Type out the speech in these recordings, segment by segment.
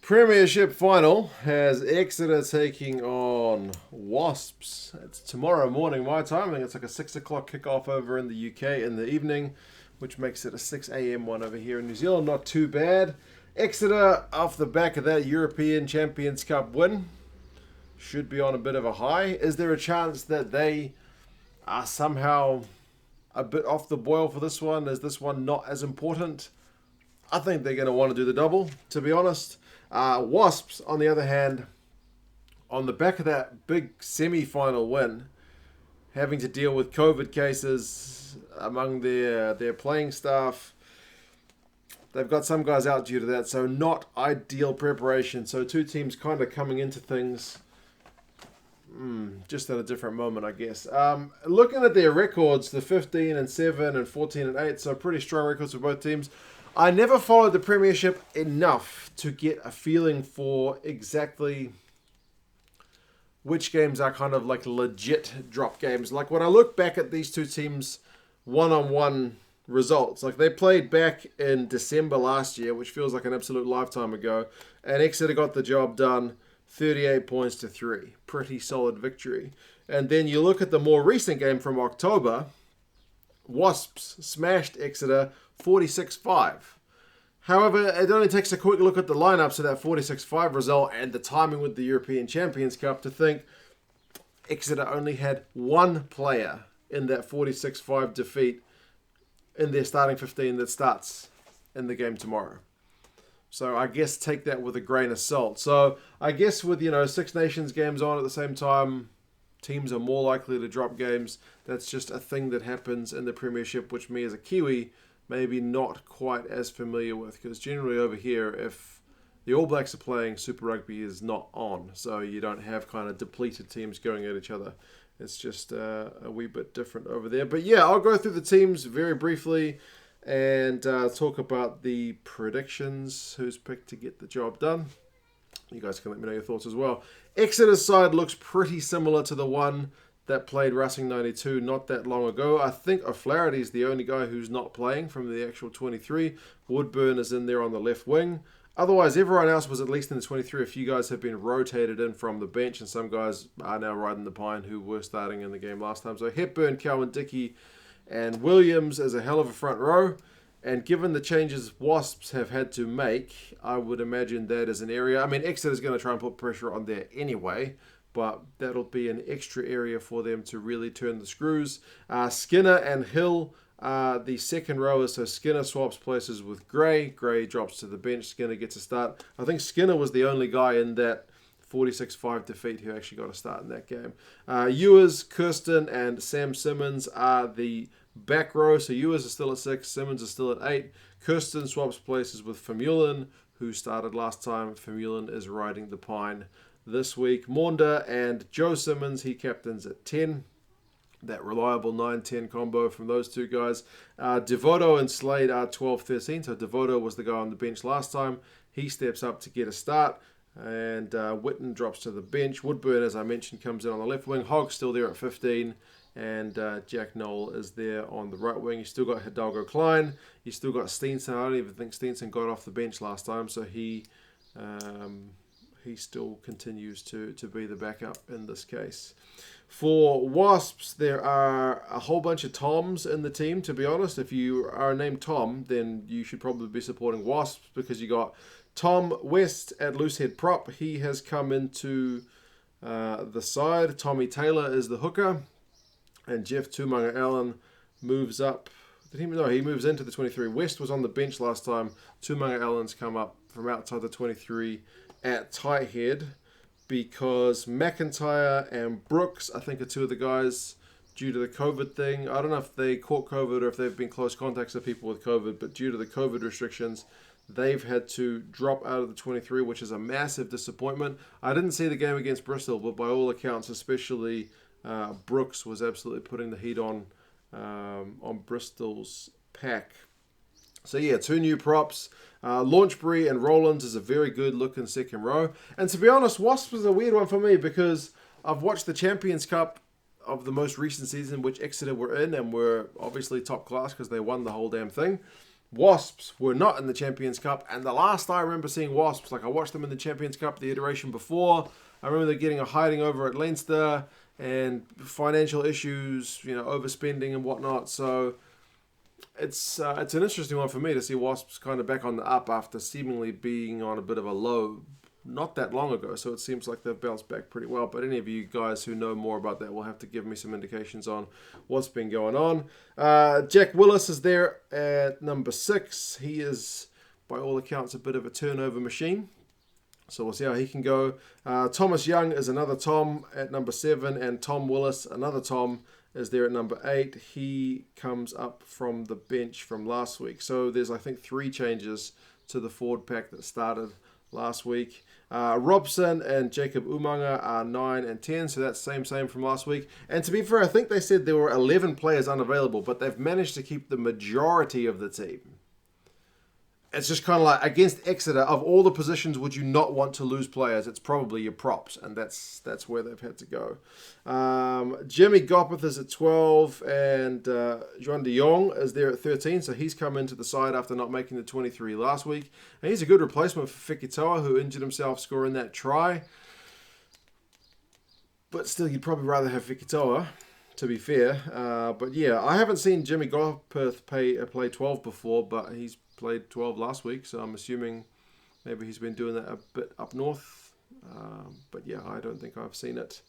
Premiership Final has Exeter taking on Wasps. It's tomorrow morning my time. I think it's like a 6 o'clock kickoff over in the UK in the evening, which makes it a 6 a.m. one over here in New Zealand. Not too bad. Exeter, off the back of that European Champions Cup win, should be on a bit of a high. Is there a chance that they are somehow a bit off the boil for this one? Is this one not as important? I think they're going to want to do the double, to be honest. Wasps, on the other hand, on the back of that big semi-final win, having to deal with COVID cases among their playing staff. They've got some guys out due to that, so not ideal preparation. So two teams kind of coming into things just at a different moment, I guess. Looking at their records, the 15-7 and 14-8, so pretty strong records for both teams. I never followed the Premiership enough to get a feeling for exactly which games are kind of like legit drop games. Like when I look back at these two teams' one-on-one results, like they played back in December last year, which feels like an absolute lifetime ago, and Exeter got the job done 38 points to 3. Pretty solid victory. And then you look at the more recent game from October, Wasps smashed Exeter 46-5. However, it only takes a quick look at the lineups of that 46-5 result and the timing with the European Champions Cup to think Exeter only had one player in that 46-5 defeat in their starting 15 that starts in the game tomorrow. So I guess take that with a grain of salt. So I guess with, Six Nations games on at the same time, teams are more likely to drop games. That's just a thing that happens in the Premiership, which me as a Kiwi maybe not quite as familiar with, because generally over here, if the All Blacks are playing, Super Rugby is not on, so you don't have kind of depleted teams going at each other. It's just a wee bit different over there. But yeah, I'll go through the teams very briefly and talk about the predictions, who's picked to get the job done. You guys can let me know your thoughts as well. Exeter's side looks pretty similar to the one that played Racing 92 not that long ago. I think O'Flaherty is the only guy who's not playing from the actual 23. Woodburn is in there on the left wing. Otherwise, everyone else was at least in the 23. A few guys have been rotated in from the bench, and some guys are now riding the pine who were starting in the game last time. So Hepburn, Cowan, Dickey, and Williams is a hell of a front row. And given the changes Wasps have had to make, I would imagine that is an area. I mean, Exeter's going to try and put pressure on there anyway, but that'll be an extra area for them to really turn the screws. Skinner and Hill are the second rowers, so Skinner swaps places with Gray. Gray drops to the bench. Skinner gets a start. I think Skinner was the only guy in that 46-5 defeat who actually got a start in that game. Ewers, Kirsten, and Sam Simmons are the back row. So Ewers is still at 6, Simmons is still at 8. Kirsten swaps places with Vermeulen, who started last time. Vermeulen is riding the pine this week. Maunda and Joe Simmons, he captains at 10. That reliable 9-10 combo from those two guys. Devoto and Slade are 12-13. So Devoto was the guy on the bench last time. He steps up to get a start. And Whitten drops to the bench. Woodburn, as I mentioned, comes in on the left wing. Hogg's still there at 15. And Jack Knoll is there on the right wing. You still got Hidalgo Klein. You still got Steenson. I don't even think Steenson got off the bench last time. So he still continues to be the backup in this case. For Wasps, there are a whole bunch of Toms in the team, to be honest. If you are named Tom, then you should probably be supporting Wasps, because you got Tom West at loosehead prop. He has come into the side. Tommy Taylor is the hooker. And Jeff Tumunga Allen moves up. He moves into the 23. West was on the bench last time. Tumunga Allen's come up from outside the 23 at tight head, because McIntyre and Brooks, I think, are two of the guys due to the COVID thing. I don't know if they caught COVID or if they've been close contacts with people with COVID, but due to the COVID restrictions, they've had to drop out of the 23, which is a massive disappointment. I didn't see the game against Bristol, but by all accounts, especially Brooks was absolutely putting the heat on Bristol's pack. So yeah, two new props. Launchbury and Rollins is a very good looking second row. And to be honest, Wasps was a weird one for me, because I've watched the Champions Cup of the most recent season, which Exeter were in, and were obviously top class because they won the whole damn thing. Wasps were not in the Champions Cup, and the last I remember seeing Wasps, like I watched them in the Champions Cup the iteration before, I remember they're getting a hiding over at Leinster and financial issues, overspending and whatnot. So it's an interesting one for me to see Wasps kind of back on the up after seemingly being on a bit of a low not that long ago. So it seems like they've bounced back pretty well. But any of you guys who know more about that will have to give me some indications on what's been going on. Jack Willis is there at number 6. He is, by all accounts, a bit of a turnover machine. So we'll see how he can go. Thomas Young is another Tom at number 7. And Tom Willis, another Tom, is there at number 8. He comes up from the bench from last week. So there's, I think, 3 changes to the forward pack that started last week. Robson and Jacob Umanga are 9 and 10, so that's same from last week. And to be fair, I think they said there were 11 players unavailable, but they've managed to keep the majority of the team. It's just kind of like, against Exeter, of all the positions would you not want to lose players, it's probably your props, and that's where they've had to go. Jimmy Gopeth is at 12, and Juan de Jong is there at 13, so he's come into the side after not making the 23 last week. And he's a good replacement for Fikitoa, who injured himself scoring that try. But still, you'd probably rather have Fikitoa, to be fair. But yeah, I haven't seen Jimmy Gopeth play 12 before, but he's played 12 last week, so I'm assuming maybe he's been doing that a bit up north. But yeah, I don't think I've seen it.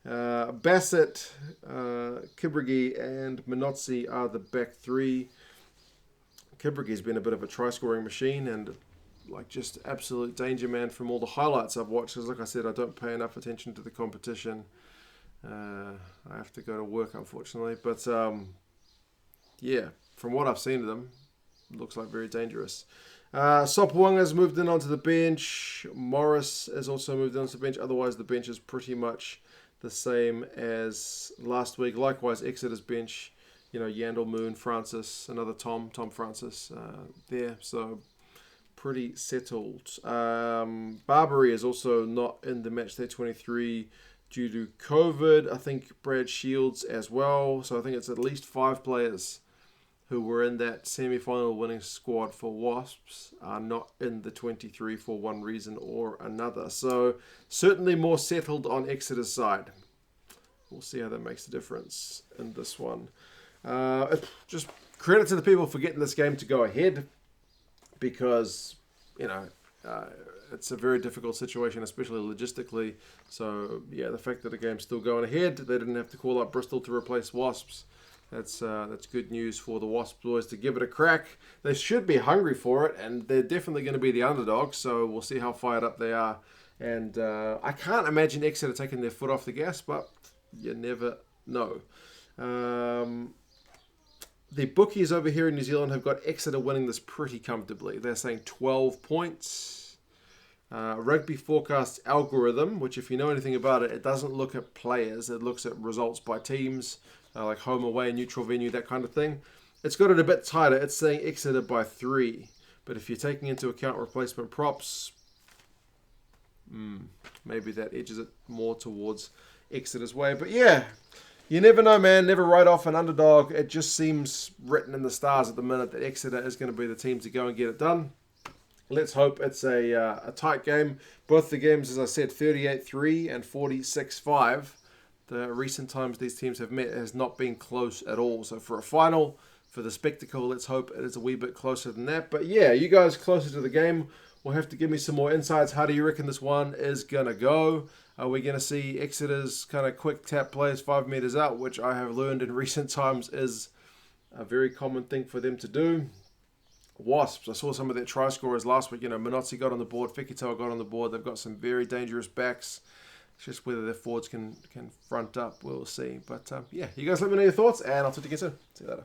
Bassett, Kibrigi, and Minozzi are the back 3. Kibrigi's been a bit of a try-scoring machine and like just absolute danger man from all the highlights I've watched. Because like I said, I don't pay enough attention to the competition. I have to go to work, unfortunately. But yeah, from what I've seen of them, looks like very dangerous. Sopwonga's moved in onto the bench. Morris has also moved in onto the bench. Otherwise, the bench is pretty much the same as last week. Likewise, Exeter's bench, Yandel, Moon, Francis, another Tom Francis there. So pretty settled. Barbary is also not in the matchday 23 due to COVID. I think Brad Shields as well. So I think it's at least 5 players who were in that semi-final winning squad for Wasps are not in the 23 for one reason or another. So certainly more settled on Exeter's side. We'll see how that makes a difference in this one. Just credit to the people for getting this game to go ahead, because, it's a very difficult situation, especially logistically. So yeah, the fact that the game's still going ahead, they didn't have to call up Bristol to replace Wasps. That's good news for the Wasps boys to give it a crack. They should be hungry for it, and they're definitely going to be the underdogs, so we'll see how fired up they are. And I can't imagine Exeter taking their foot off the gas, but you never know. The bookies over here in New Zealand have got Exeter winning this pretty comfortably. They're saying 12 points. Rugby Forecast algorithm, which if you know anything about it, it doesn't look at players. It looks at results by teams. Like home, away, neutral venue, that kind of thing. It's got it a bit tighter. It's saying Exeter by 3. But if you're taking into account replacement props, maybe that edges it more towards Exeter's way. But yeah, you never know, man. Never write off an underdog. It just seems written in the stars at the minute that Exeter is going to be the team to go and get it done. Let's hope it's a tight game. Both the games, as I said, 38-3 and 46-5. The recent times these teams have met has not been close at all. So for a final, for the spectacle, let's hope it is a wee bit closer than that. But yeah, you guys closer to the game will have to give me some more insights. How do you reckon this one is going to go? Are we going to see Exeter's kind of quick tap plays 5 meters out, which I have learned in recent times is a very common thing for them to do? Wasps, I saw some of their try scorers last week. Minozzi got on the board, Fikitoa got on the board. They've got some very dangerous backs. It's just whether their forwards can front up, we'll see. But yeah, you guys let me know your thoughts, and I'll talk to you again soon. See you later.